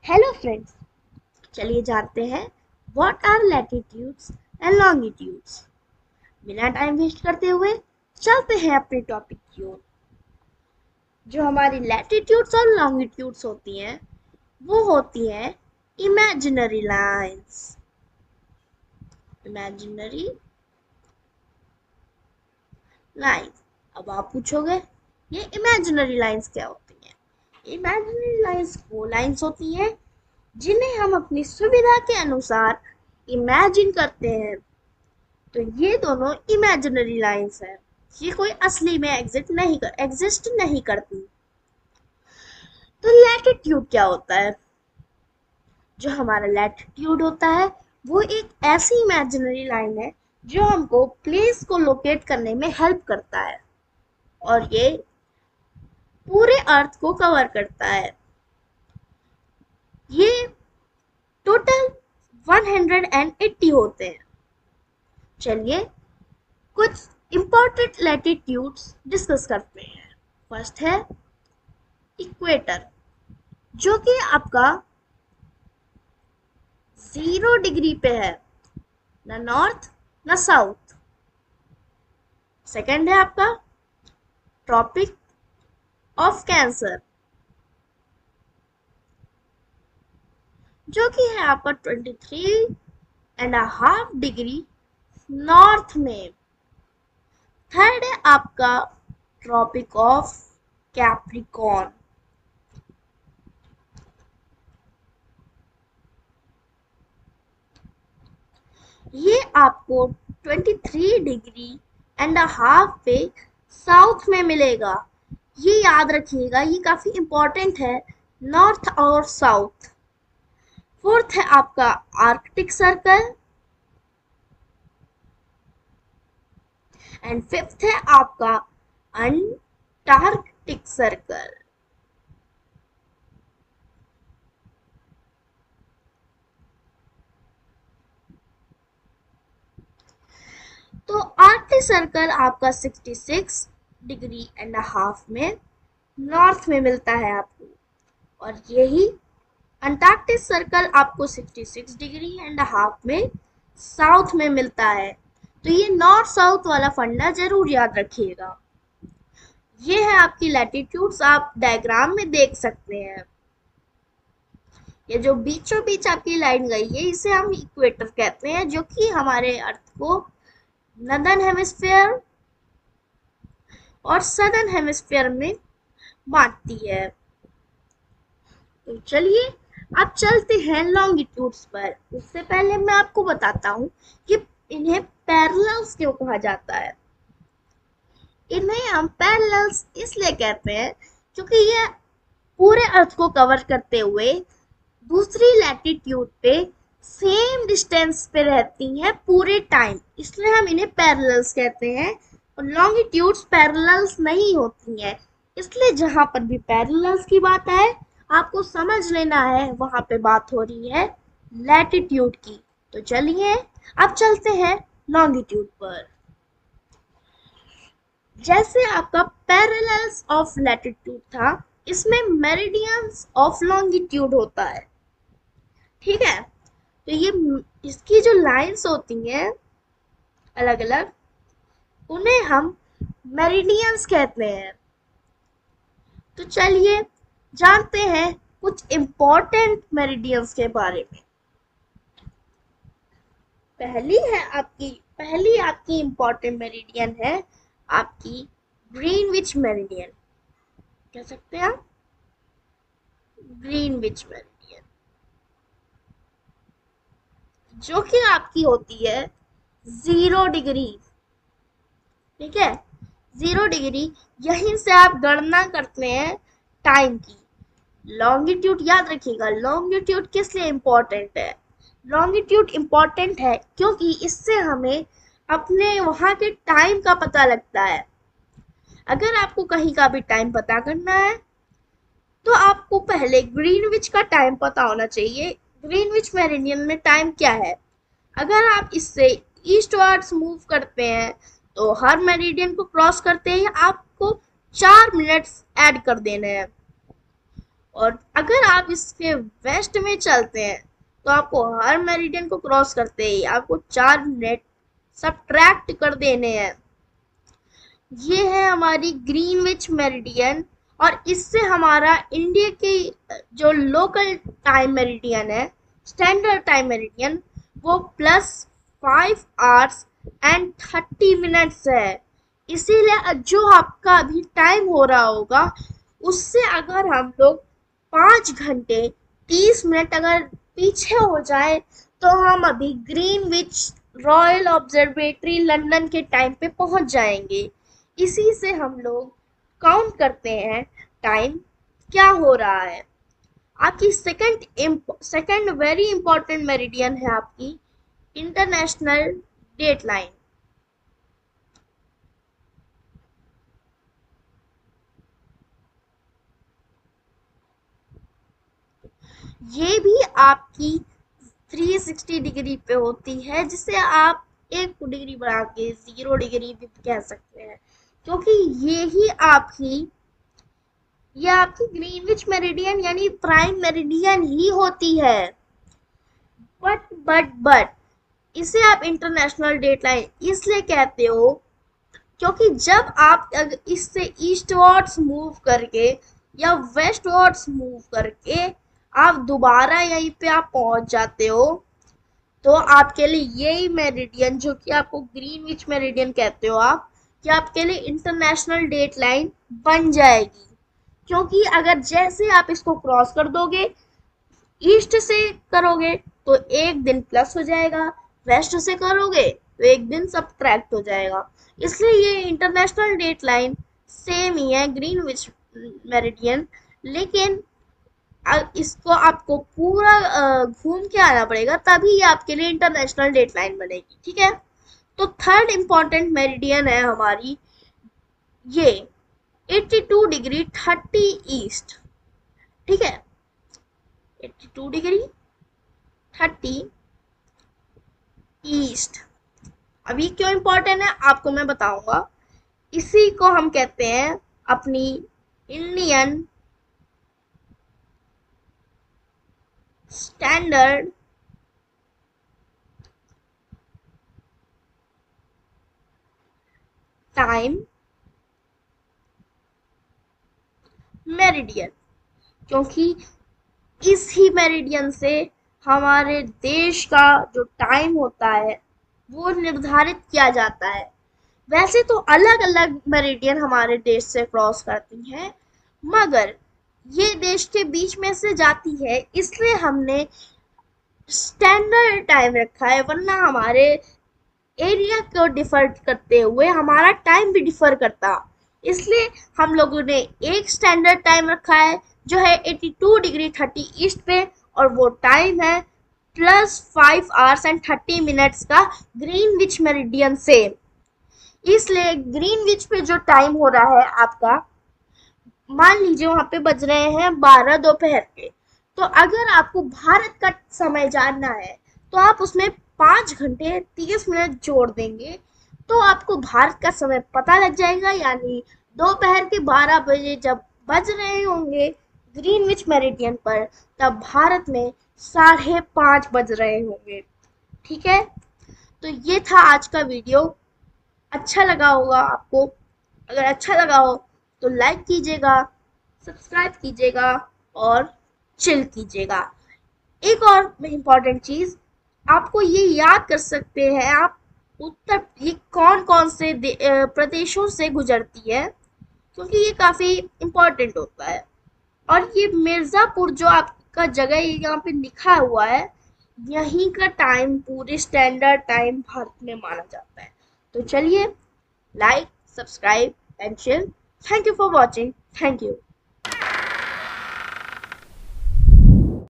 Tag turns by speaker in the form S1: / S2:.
S1: Hello friends, चलिए जानते हैं what are latitudes and longitudes. बिना टाइम वेस्ट करते हुए चलते हैं अपने टॉपिक की ओर। जो हमारी लैटिट्यूड्स और लॉन्गिट्यूड्स होती हैं वो होती हैं इमेजिनरी लाइंस। Imaginary lines. अब आप पूछोगे ये इमेजिनरी लाइंस क्या होती हैं? इमेजिनरी लाइंस वो लाइंस होती हैं जिन्हें हम अपनी सुविधा के अनुसार इमेजिन करते हैं। तो ये दोनों इमेजिनरी लाइंस हैं। ये कोई असली में एग्जिस्ट नहीं करती। तो लैटिट्यूड क्या होता है? जो हमारा लैटिट्यूड होता है वो एक ऐसी इमेजिनरी लाइन है जो हमको प्लेस को लोकेट करने में हेल्प करता है और ये पूरे अर्थ को कवर करता है। ये टोटल 180 होते हैं। चलिए कुछ इंपॉर्टेंट लैटिट्यूड्स डिस्कस करते हैं। फर्स्ट है इक्वेटर, जो कि आपका 0 डिग्री पे है, ना नॉर्थ ना साउथ। सेकंड है आपका ट्रॉपिक ऑफ कैंसर, जो कि है आपका 23.5 डिग्री नॉर्थ में। थर्ड है आपका ट्रॉपिक ऑफ कैप्रिकॉर्न, ये आपको 23.5 डिग्री पे साउथ में मिलेगा। ये याद रखिएगा, ये काफी इंपॉर्टेंट है, नॉर्थ और साउथ। फोर्थ है आपका आर्कटिक सर्कल एंड फिफ्थ है आपका अंटार्कटिक सर्कल। तो आर्कटिक सर्कल आपका 66.5 डिग्री में नॉर्थ में मिलता है आपको, और यही अंटार्कटिक सर्कल आपको 66.5 डिग्री में साउथ में मिलता है। तो ये नॉर्थ साउथ वाला फंडा जरूर याद रखिएगा। ये है आपकी लैटिट्यूड्स, आप डायग्राम में देख सकते हैं। ये जो बीचों बीच आपकी लाइन गई है इसे हम इक्वेटर कहते हैं, जो कि हमारे अर्थ को नॉर्दर्न हेमिस्फीयर और सदर्न हेमिस्फीयर में बांटती है। तो चलिए अब चलते हैं लॉन्गिट्यूड्स पर। उससे पहले मैं आपको बताता हूँ कि इन्हें पैरेलल्स क्यों कहा जाता है। इन्हें हम पैरेलल्स इसलिए कहते हैं क्योंकि ये पूरे अर्थ को कवर करते हुए दूसरी लैटिट्यूड पे सेम डिस्टेंस पे रहती हैं पूरे टाइम, इसलिए हम इन्हें पैरेलल्स कहते हैं। और लॉन्गिट्यूड्स पैरेलल्स नहीं होती हैं, इसलिए जहां पर भी पैरेलल्स की बात आए आपको समझ लेना है वहां पे बात हो रही है लैटिट्यूड की। तो चलिए अब चलते हैं लॉन्गिट्यूड पर। जैसे आपका पैरेलल्स ऑफ लैटिट्यूड था, इसमें मेरिडियंस ऑफ लॉन्गिट्यूड होता है। ठीक है, तो ये इसकी जो लाइंस होती हैं अलग अलग, उन्हें हम मेरिडियंस कहते हैं। तो चलिए जानते हैं कुछ इंपॉर्टेंट मेरिडियंस के बारे में। पहली आपकी इंपॉर्टेंट मेरिडियन है आपकी ग्रीनविच मेरिडियन। कह सकते हैं आप ग्रीनविच मेरिडियन, जो कि आपकी होती है 0 डिग्री। ठीक है, 0 डिग्री, यहीं से आप गणना करते हैं टाइम की। लॉन्गिट्यूड याद रखिएगा, लॉन्गिट्यूड किस लिए इम्पोर्टेंट है? लॉन्गिट्यूड इम्पोर्टेंट है क्योंकि इससे हमें अपने वहाँ के टाइम का पता लगता है। अगर आपको कहीं का भी टाइम पता करना है तो आपको पहले ग्रीनविच का टाइम पता होना चाहिए। ग्रीनविच मेरिडियन में टाइम क्या है? अगर आप इससे ईस्टवर्ड्स मूव करते हैं तो हर मेरिडियन को क्रॉस करते ही आपको 4 मिनट्स ऐड कर देने हैं। और अगर आप इसके वेस्ट में चलते हैं तो आपको हर मेरिडियन को क्रॉस करते ही आपको 4 मिनट सब्ट्रैक्ट कर देने हैं। ये है हमारी ग्रीनविच मेरिडियन और इससे हमारा इंडिया की जो लोकल टाइम मेरिडियन है, स्टैंडर्ड टाइम मेरिडियन, वो +5 hours and 30 minutes है। इसीलिए जो आपका अभी टाइम हो रहा होगा उससे अगर हम लोग 5 घंटे 30 मिनट अगर पीछे हो जाए तो हम अभी ग्रीनविच रॉयल ऑब्जर्वेटरी लंदन के टाइम पे पहुंच जाएंगे। इसी से हम लोग काउंट करते हैं टाइम क्या हो रहा है। आपकी सेकंड वेरी इंपॉर्टेंट मेरिडियन है आपकी इंटरनेशनल डेट लाइन। ये भी आपकी 360 डिग्री पे होती है, जिसे आप 1 डिग्री बढ़ा के 0 डिग्री भी कह सकते हैं, क्योंकि ये आपकी ग्रीनविच मेरिडियन यानी प्राइम मेरिडियन ही होती है। बट इसे आप इंटरनेशनल डेट लाइन इसलिए कहते हो क्योंकि जब आप इससे ईस्टवर्ड्स मूव करके या वेस्टवर्ड्स मूव करके आप दोबारा यहीं पे आप पहुंच जाते हो तो आपके लिए यही मेरिडियन, जो कि आपको ग्रीनविच मेरिडियन कहते हो आप, कि आपके लिए इंटरनेशनल डेट लाइन बन जाएगी। क्योंकि अगर जैसे आप इसको क्रॉस कर दोगे, ईस्ट से करोगे तो 1 दिन प्लस हो जाएगा, वेस्ट से करोगे तो 1 दिन सब्ट्रैक्ट हो जाएगा। इसलिए ये इंटरनेशनल डेट लाइन सेम ही है ग्रीनविच मेरिडियन, लेकिन इसको आपको पूरा घूम के आना पड़ेगा, तभी ये आपके लिए इंटरनेशनल डेट लाइन बनेगी। ठीक है, तो थर्ड इंपॉर्टेंट मेरिडियन है हमारी ये 82 डिग्री 30 ईस्ट। ठीक है, 82 डिग्री 30 ईस्ट। अभी क्यों इंपॉर्टेंट है आपको मैं बताऊंगा। इसी को हम कहते हैं अपनी इंडियन स्टैंडर्ड टाइम मेरिडियन, क्योंकि इस ही मेरिडियन से हमारे देश का जो टाइम होता है वो निर्धारित किया जाता है। वैसे तो अलग अलग मेरिडियन हमारे देश से क्रॉस करती हैं, मगर ये देश के बीच में से जाती है, इसलिए हमने स्टैंडर्ड टाइम रखा है, वरना हमारे एरिया को डिफर करते हुए हमारा टाइम भी डिफर करता। इसलिए हम लोगों ने एक स्टैंडर्ड टाइम रखा है जो है 82 डिग्री 30 ईस्ट पे, और वो टाइम है +5 hours and 30 minutes का ग्रीनविच मेरिडियन से। इसलिए ग्रीनविच पे जो टाइम हो रहा है आपका, मान लीजिए वहां पे बज रहे हैं 12 दोपहर के, तो अगर आपको भारत का समय जानना है तो आप उसमें 5 घंटे 30 मिनट जोड़ देंगे तो आपको भारत का समय पता लग जाएगा। यानी दोपहर के 12 बजे जब बज रहे होंगे ग्रीनविच मेरिडियन पर, तब भारत में 5:30 बज रहे होंगे। ठीक है, तो ये था आज का वीडियो। अच्छा लगा होगा आपको, अगर अच्छा लगा हो तो लाइक कीजिएगा, सब्सक्राइब कीजिएगा और चिल कीजिएगा। एक और इम्पॉर्टेंट चीज, आपको ये याद कर सकते हैं आप उत्तर ये कौन कौन से प्रदेशों से गुजरती है, क्योंकि ये काफी इम्पोर्टेंट होता है। और ये मिर्जापुर जो आपका जगह यहाँ पे लिखा हुआ है, यहीं का टाइम पूरे स्टैंडर्ड टाइम भारत में माना जाता है। तो चलिए, like, subscribe and chill. Thank you for watching. Thank you.